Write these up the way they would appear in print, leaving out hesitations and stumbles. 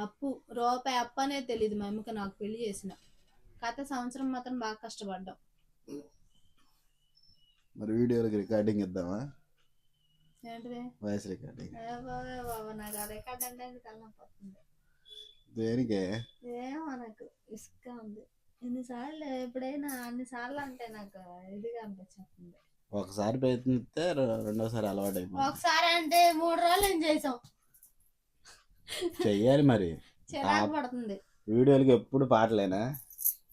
అప్పు రూపాయి అప్పు అనేది తెలియదు మా అమ్మకి నాకు పెళ్లి చేసిన కథ సంవత్సరం మాత్రం బాగా కష్టపడ్డాం. మరి వీడియోలకి రికార్డింగ్ ఇద్దామా? ఏంటిది వాయిస్ రికార్డింగ్? బాబా నాకు ఆ రికార్డ్ అంటే తలనొప్పి. దేనికే ఏమో నాకు ఇసుక ఉంది. ఎన్నిసార్లు ఎప్పుడైనా అన్నిసార్లు అంటే నాకు ఇదిగా అనిపించింది. ఒకసారి ప్రయత్నిస్తే రెండోసారి అలవాటు అయిపోయింది. ఒకసారి అంటే 3 రోజులు ఏం చేసాం చెయ్యాలి మరి. చిరాకు పడుతుంది. వీడియోలకి ఎప్పుడు పాటలేనా?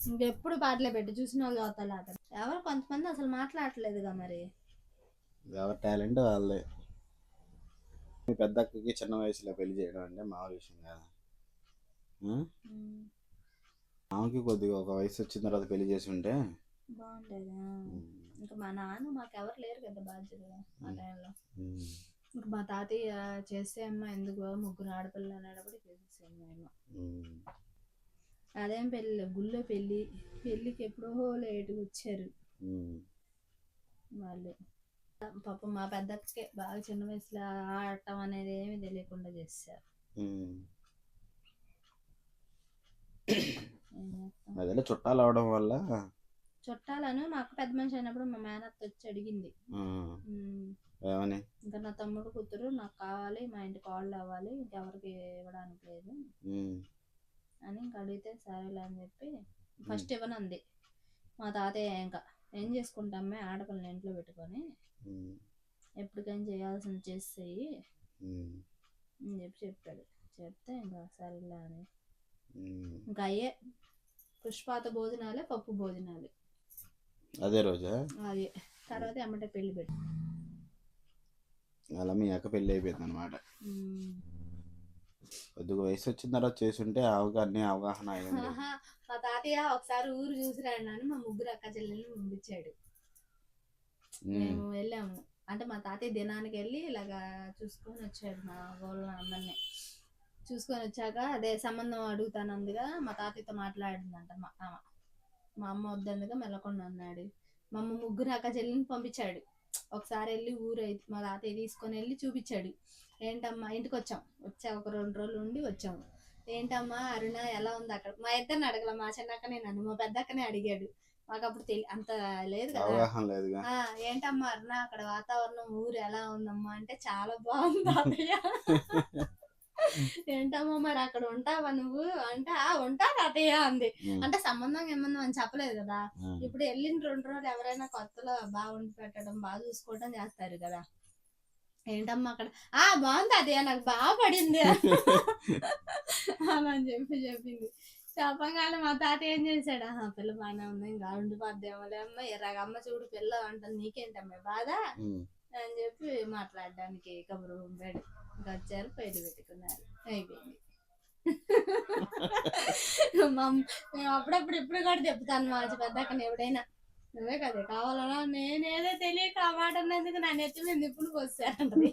ఇంకెప్పుడు పాటలే పెట్టి చూసిన వాళ్ళు అవుతారు. ఎవరు కొంతమంది అసలు మాట్లాడట్లేదుగా. మరి ఎవరి టాలెంట్ వాళ్ళే. మీ పెద్ద అక్కకి చిన్న వయసులో పెళ్లి చేయడం అంటే మామూలు విషయం కాదు. ఆమెకి కొద్దిగా ఒక వయసు వచ్చిన తర్వాత పెళ్లి చేసి ఉంటే బాగుండేదా. ఇంకా మా నాన్న మాకెవరు లేరు కదా బాధ్యతగా ఆ టైంలో. ఇంకా మా తాతయ్య చేస్తే అమ్మ ఎందుకు 3 ఆడపిల్లలు అనేటప్పుడు చేసేసాను మేము. అదేం పెళ్ళి గుళ్ళో పెళ్ళికి ఎప్పుడో లేటుగా వచ్చారు వాళ్ళు. పాపం మా పెద్దకే బాగా చిన్న వయసులో ఆడటం అనేది ఏమి తెలియకుండా చేశారు. అదే చుట్టాలు అవడం వల్ల. చుట్టాలను మా అక్క పెద్ద మనిషి అయినప్పుడు మా మేనత్త వచ్చి అడిగింది, ఏమని? ఇంకా నా తమ్ముడు కూతురు నాకు కావాలి, మా ఇంటికి వాళ్ళు అవ్వాలి, ఇంకెవరికి ఇవ్వడానికి లేదు అని ఇంకా అడిగితే సరేలే అని చెప్పి ఫస్ట్ ఇవ్వనంది. మా తాతయ్య ఇంకా ఏం చేసుకుంటామే ఆడపిల్లని ఇంట్లో పెట్టుకొని ఎప్పటికైనా చేయాల్సింది చేసేయి అని చెప్పాడు. చెప్తే ఇంకా సరేలే అని ఇంకా అయ్యే పుష్పాత భోజనాలే, పప్పు భోజనాలు అదే రోజా. అదే తర్వాత అమ్మటే పెళ్లి పెట్టి అలా మీ అక్క పెళ్ళి అయిపోయింది అనమాట. కొద్దిగా వయసు వచ్చిన తర్వాత చేసుంటే అవగాహన అయ్యింది. మా తాతయ్య ఒకసారి ఊరు చూసిరాడు అని మా 3 అక్క చెల్లెల్ని పంపించాడు. మేము వెళ్ళాము. అంటే మా తాతయ్య దినానికి వెళ్ళి ఇలాగా చూసుకొని వచ్చాడు. మా వాళ్ళ అందరినీ చూసుకొని వచ్చాక అదే సంబంధం అడుగుతానందుగా మా తాతయ్యతో మాట్లాడిందంట. మా అమ్మ వద్దందుగా మెల్లకుండా అన్నాడు. మా అమ్మ 3 అక్క చెల్లిని పంపించాడు. ఒకసారి వెళ్ళి మా తాతయ్య తీసుకొని వెళ్ళి చూపించాడు. ఏంటమ్మా ఇంటికి వచ్చా ఒక 2 రోజులు ఉండి వచ్చాము. ఏంటమ్మా అరుణ ఎలా ఉంది అక్కడ? మా ఇద్దరిని అడగల, మా చిన్నక్కనే నన్ను మా పెద్దక్కనే అడిగాడు. మాకు అప్పుడు అంత లేదు కదా. ఏంటమ్మా అరుణ అక్కడ వాతావరణం ఊరు ఎలా ఉందమ్మా అంటే చాలా బాగుంది తాతయ్య. ఏంటమ్మా మరి అక్కడ ఉంటావా నువ్వు అంటే ఉంటా తాతయ్య అంది. అంటే సంబంధం అని చెప్పలేదు కదా. ఇప్పుడు వెళ్ళిన 2 రోజులు ఎవరైనా కొత్తలో బాగా వండి పెట్టడం బాగా చూసుకోవడం చేస్తారు కదా. ఏంటమ్మా అక్కడ బాగుంది తాతయ్య నాకు బాగా పడింది అని చెప్పింది. చెప్పగానే మా తాతయ్య ఏం చేశాడు, పిల్ల బాగానే ఉంది ఇంకా ఉండిపోద్దేమోలే అమ్మ ఎర్రగమ్మ చూడు పిల్ల అంటుంది నీకేంటమ్మా బాధ అని చెప్పి మాట్లాడడానికి కబురు పంపాడు. ఇంకా వచ్చారు పెళ్లి పెట్టుకున్నారు అయిపోయింది. మేము అప్పుడప్పుడు ఇప్పుడు కూడా చెప్తాను మా పెద్దక్కని ఎప్పుడైనా నువ్వే కదా కావాలన్నా నేనేదో తెలియక ఆ మాట అన్నందుకు నా నెత్తి మీద నిప్పులు పోసారంటది.